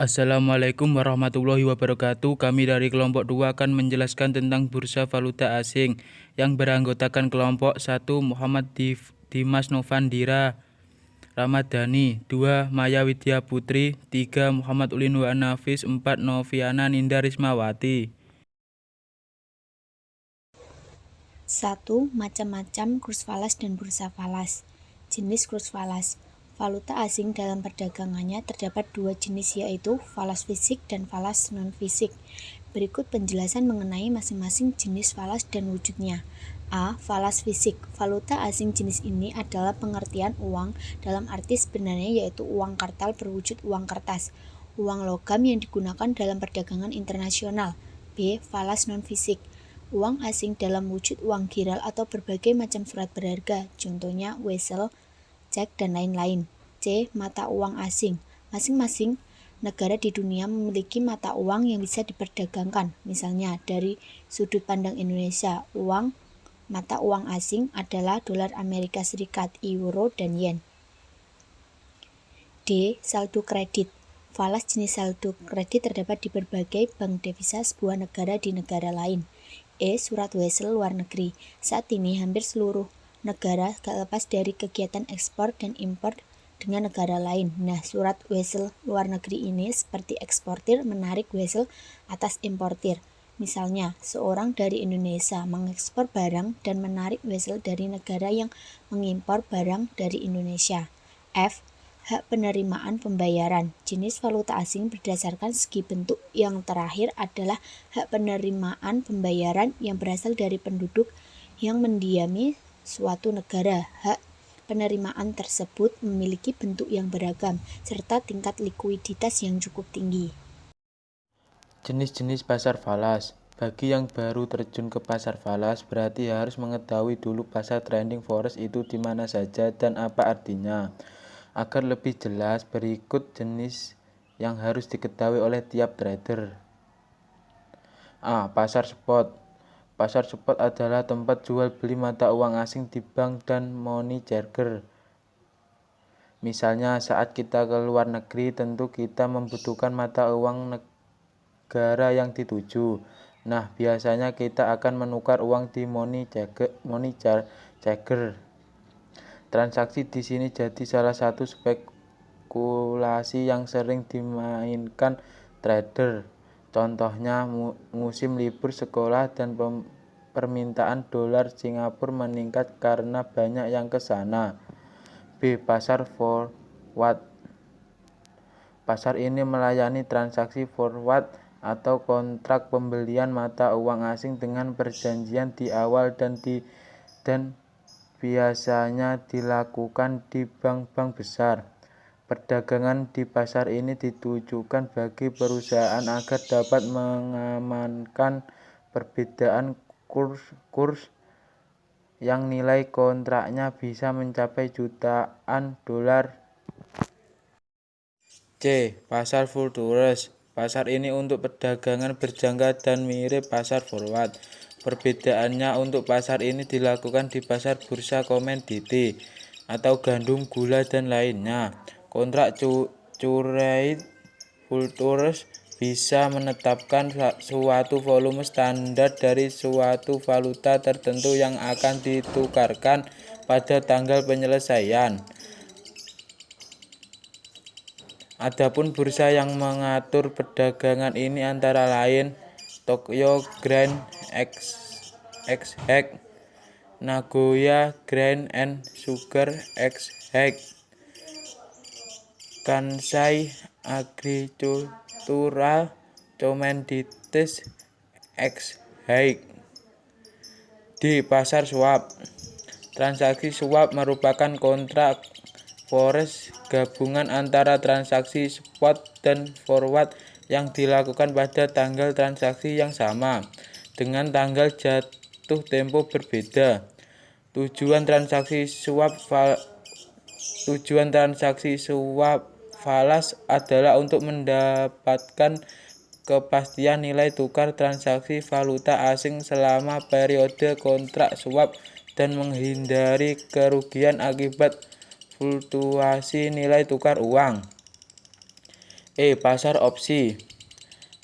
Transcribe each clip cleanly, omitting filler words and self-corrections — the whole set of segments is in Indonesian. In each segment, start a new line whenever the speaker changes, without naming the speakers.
Assalamualaikum warahmatullahi wabarakatuh. Kami dari kelompok 2 akan menjelaskan tentang bursa valuta asing yang beranggotakan kelompok 1 Muhammad Dimas Novandira Ramadhani, 2 Maya Widya Putri, 3 Muhammad Ulin wa Nafis, 4 Noviana Ninda Rismawati.
1. Macam-macam kurs falas dan bursa falas. Jenis kurs falas. Valuta asing dalam perdagangannya terdapat dua jenis, yaitu falas fisik dan falas non-fisik. Berikut penjelasan mengenai masing-masing jenis falas dan wujudnya. A. Falas fisik. Valuta asing jenis ini adalah pengertian uang dalam arti sebenarnya, yaitu uang kartal berwujud uang kertas, uang logam yang digunakan dalam perdagangan internasional. B. Falas non-fisik. Uang asing dalam wujud uang giral atau berbagai macam surat berharga, contohnya wesel, cek, dan lain-lain. C. Mata uang asing. Masing-masing negara di dunia memiliki mata uang yang bisa diperdagangkan. Misalnya, dari sudut pandang Indonesia, mata uang asing adalah dolar Amerika Serikat, euro, dan yen. D. Saldo kredit. Falas jenis saldo kredit terdapat di berbagai bank devisa sebuah negara di negara lain. E. Surat wesel luar negeri. Saat ini hampir seluruh negara gak lepas dari kegiatan ekspor dan impor dengan negara lain. Nah, surat wesel luar negeri ini seperti eksportir menarik wesel atas importir. Misalnya, seorang dari Indonesia mengekspor barang dan menarik wesel dari negara yang mengimpor barang dari Indonesia. F. Hak penerimaan pembayaran. Jenis valuta asing berdasarkan segi bentuk yang terakhir adalah hak penerimaan pembayaran yang berasal dari penduduk yang mendiami suatu negara. Hak penerimaan tersebut memiliki bentuk yang beragam serta tingkat likuiditas yang cukup tinggi.
Jenis-jenis pasar falas. Bagi yang baru terjun ke pasar falas, berarti harus mengetahui dulu pasar trading forex itu di mana saja dan apa artinya. Agar lebih jelas, berikut jenis yang harus diketahui oleh tiap trader. A. Pasar spot. Pasar spot adalah tempat jual beli mata uang asing di bank dan money changer. Misalnya saat kita ke luar negeri, tentu kita membutuhkan mata uang negara yang dituju. Nah, biasanya kita akan menukar uang di money changer. Transaksi di sini jadi salah satu spekulasi yang sering dimainkan trader. Contohnya musim libur sekolah dan permintaan dolar Singapura meningkat karena banyak yang ke sana. B. Pasar forward. Pasar ini melayani transaksi forward atau kontrak pembelian mata uang asing dengan perjanjian di awal dan biasanya dilakukan di bank-bank besar. Perdagangan di pasar ini ditujukan bagi perusahaan agar dapat mengamankan perbedaan kurs yang nilai kontraknya bisa mencapai jutaan dolar. C. Pasar futures. Pasar ini untuk perdagangan berjangka dan mirip pasar forward. Perbedaannya untuk pasar ini dilakukan di pasar bursa komoditi atau gandum, gula, dan lainnya. Kontrak trade futures bisa menetapkan suatu volume standar dari suatu valuta tertentu yang akan ditukarkan pada tanggal penyelesaian. Adapun bursa yang mengatur perdagangan ini antara lain Tokyo Grain Exchange, Nagoya Grain and Sugar Exchange, Kansai Agricultural Commodities Exchange. Di pasar swap. Transaksi swap merupakan kontrak forex gabungan antara transaksi spot dan forward yang dilakukan pada tanggal transaksi yang sama dengan tanggal jatuh tempo berbeda. Tujuan transaksi swap falas adalah untuk mendapatkan kepastian nilai tukar transaksi valuta asing selama periode kontrak swap dan menghindari kerugian akibat fluktuasi nilai tukar uang. Pasar opsi.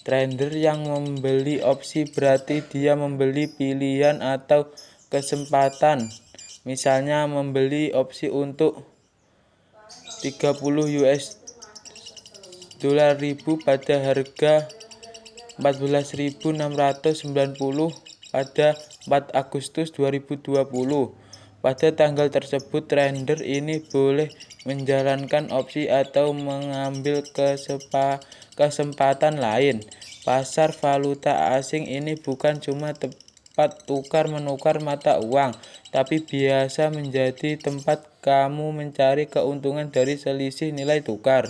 Trader yang membeli opsi berarti dia membeli pilihan atau kesempatan. Misalnya membeli opsi untuk 30 US dolar ribu pada harga 14.690 pada 4 Agustus 2020. Pada tanggal tersebut, trader ini boleh menjalankan opsi atau mengambil kesempatan lain. Pasar valuta asing ini bukan cuma tempat tukar-menukar mata uang, tapi biasa menjadi tempat kamu mencari keuntungan dari selisih nilai tukar.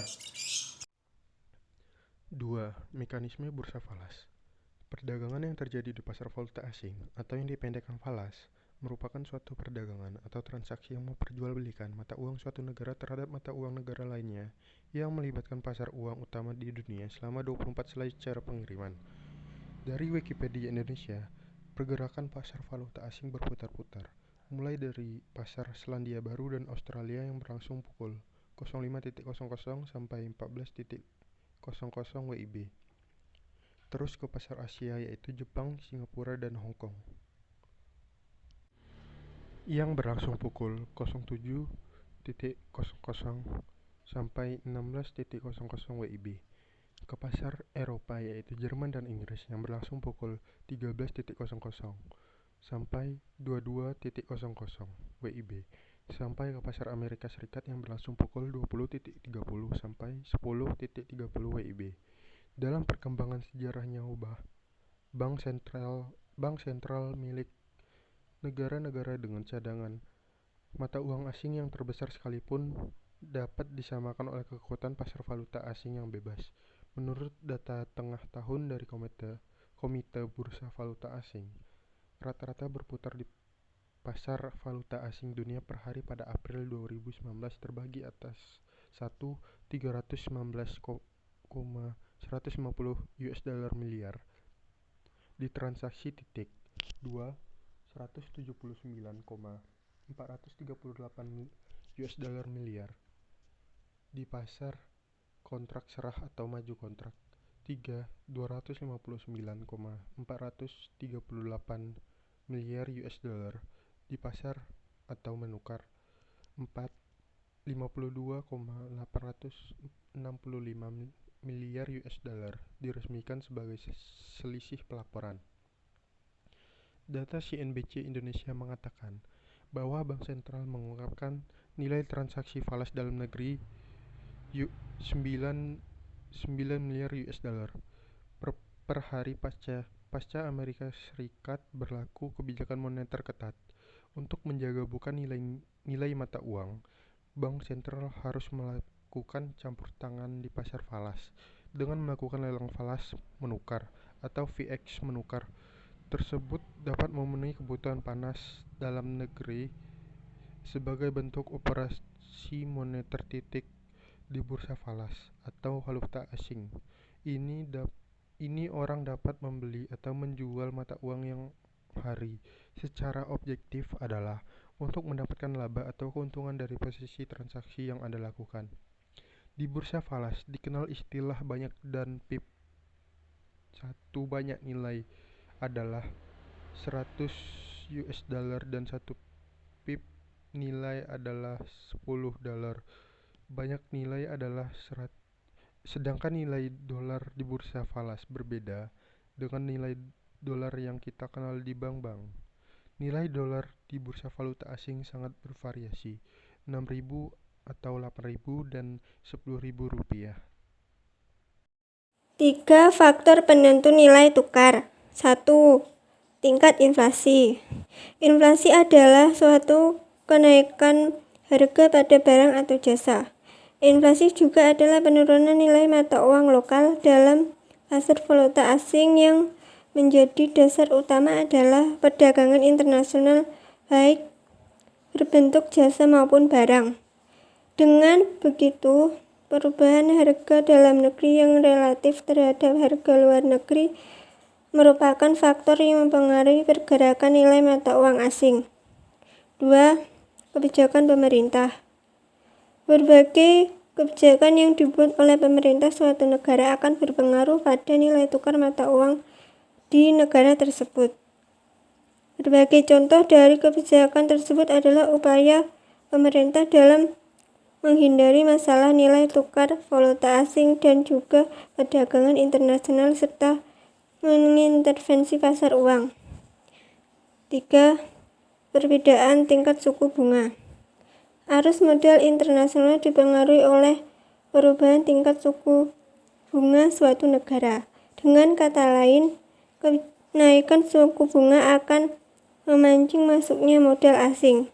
2. Mekanisme bursa falas. Perdagangan yang terjadi di pasar valuta asing atau yang dipendekkan falas merupakan suatu perdagangan atau transaksi yang memperjualbelikan mata uang suatu negara terhadap mata uang negara lainnya yang melibatkan pasar uang utama di dunia selama 24 secara pengiriman. Dari Wikipedia Indonesia, pergerakan pasar valuta asing berputar-putar, mulai dari pasar Selandia Baru dan Australia yang berlangsung pukul 05.00 sampai 14.00 WIB. Terus ke pasar Asia yaitu Jepang, Singapura, dan Hong Kong yang berlangsung pukul 07.00 sampai 16.00 WIB. Ke pasar Eropa yaitu Jerman dan Inggris yang berlangsung pukul 13.00 sampai 22.00 WIB. Sampai ke pasar Amerika Serikat yang berlangsung pukul 20.30 sampai 10.30 WIB. Dalam perkembangan sejarahnya bank sentral milik negara-negara dengan cadangan mata uang asing yang terbesar sekalipun dapat disamakan oleh kekuatan pasar valuta asing yang bebas. Menurut data tengah tahun dari Komite Bursa Valuta Asing, rata-rata berputar di pasar valuta asing dunia per hari pada April 2019 terbagi atas 1. 319,150 US dollar miliar ditransaksi titik. 2. 179,438 US dollar miliar di pasar kontrak serah atau maju kontrak. 3. 259,438 miliar US dollar di pasar atau menukar. 4. 52,865 miliar US dollar diresmikan sebagai selisih pelaporan. Data CNBC Indonesia mengatakan bahwa Bank Sentral mengungkapkan nilai transaksi falas dalam negeri 9 miliar US dollar per hari pasca Amerika Serikat berlaku kebijakan moneter ketat. Untuk menjaga bukan nilai mata uang, Bank Sentral harus melakukan campur tangan di pasar falas dengan melakukan lelang falas menukar atau VX menukar. Tersebut dapat memenuhi kebutuhan panas dalam negeri sebagai bentuk operasi moneter titik di bursa falas atau valuta asing. Ini orang dapat membeli atau menjual mata uang yang hari secara objektif adalah untuk mendapatkan laba atau keuntungan dari posisi transaksi yang Anda lakukan. Di bursa falas dikenal istilah banyak dan pip. 1 banyak nilai adalah 100 US dollar dan 1 pip nilai adalah 10 dolar. Banyak nilai adalah sedangkan nilai dolar di bursa falas berbeda dengan nilai dolar yang kita kenal di bank-bank. Nilai dolar di bursa valuta asing sangat bervariasi, 6.000 atau 8.000 dan 10.000 rupiah.
3 faktor penentu nilai tukar. 1. Tingkat inflasi. Inflasi adalah suatu kenaikan harga pada barang atau jasa. Inflasi juga adalah penurunan nilai mata uang lokal dalam pasar valuta asing yang menjadi dasar utama adalah perdagangan internasional baik berbentuk jasa maupun barang. Dengan begitu, perubahan harga dalam negeri yang relatif terhadap harga luar negeri merupakan faktor yang mempengaruhi pergerakan nilai mata uang asing. 2. Kebijakan pemerintah. Berbagai Kebijakan yang dibuat oleh pemerintah suatu negara akan berpengaruh pada nilai tukar mata uang di negara tersebut. Berbagai contoh dari kebijakan tersebut adalah upaya pemerintah dalam menghindari masalah nilai tukar valuta asing dan juga perdagangan internasional serta mengintervensi pasar uang. 3. Perbedaan tingkat suku bunga. Arus modal internasional dipengaruhi oleh perubahan tingkat suku bunga suatu negara. Dengan kata lain, kenaikan suku bunga akan memancing masuknya modal asing.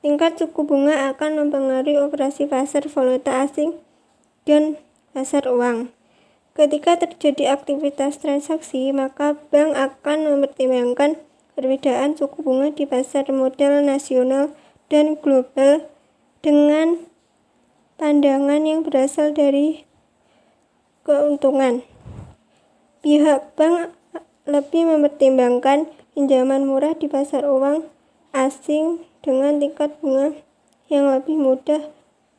Tingkat suku bunga akan mempengaruhi operasi pasar valuta asing dan pasar uang. Ketika terjadi aktivitas transaksi, maka bank akan mempertimbangkan perbedaan suku bunga di pasar modal nasional dan global dengan pandangan yang berasal dari keuntungan. Pihak bank lebih mempertimbangkan pinjaman murah di pasar uang asing dengan tingkat bunga yang lebih mudah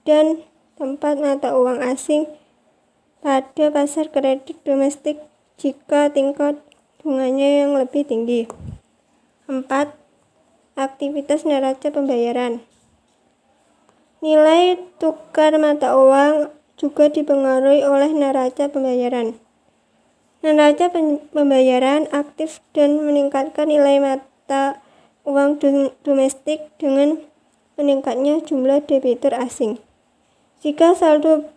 dan tempat mata uang asing pada pasar kredit domestik jika tingkat bunganya yang lebih tinggi. 4. Aktivitas neraca pembayaran. Nilai tukar mata uang juga dipengaruhi oleh neraca pembayaran. Neraca pembayaran aktif dan meningkatkan nilai mata uang domestik dengan meningkatnya jumlah debitur asing. Jika saldo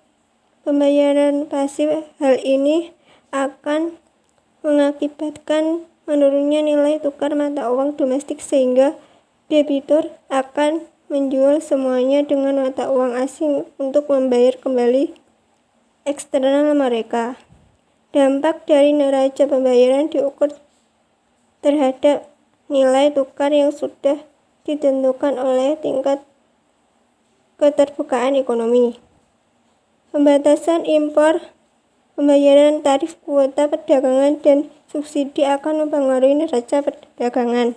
pembayaran pasif, hal ini akan mengakibatkan menurunnya nilai tukar mata uang domestik sehingga debitur akan menjual semuanya dengan mata uang asing untuk membayar kembali eksternal mereka. Dampak dari neraca pembayaran diukur terhadap nilai tukar yang sudah ditentukan oleh tingkat keterbukaan ekonomi. Pembatasan impor, pembayaran tarif kuota perdagangan, dan subsidi akan mempengaruhi neraca perdagangan.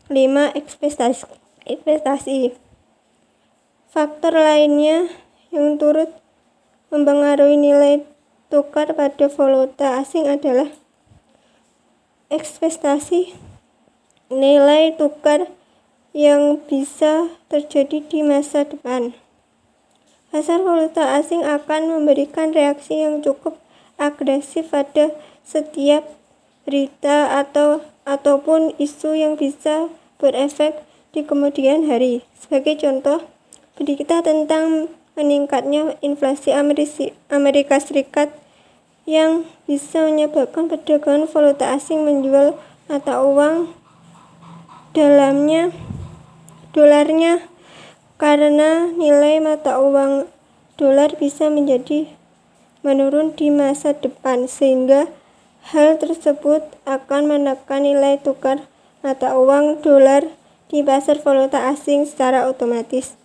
5. Investasi. Faktor lainnya yang turut mempengaruhi nilai tukar pada valuta asing adalah ekspektasi nilai tukar yang bisa terjadi di masa depan. Pasar valuta asing akan memberikan reaksi yang cukup agresif pada setiap berita ataupun isu yang bisa berefek di kemudian hari. Sebagai contoh, berita tentang meningkatnya inflasi Amerika Serikat yang bisa menyebabkan perdagangan valuta asing menjual mata uang dolarnya karena nilai mata uang dolar bisa menjadi menurun di masa depan, sehingga hal tersebut akan menekan nilai tukar mata uang dolar di pasar valuta asing secara otomatis.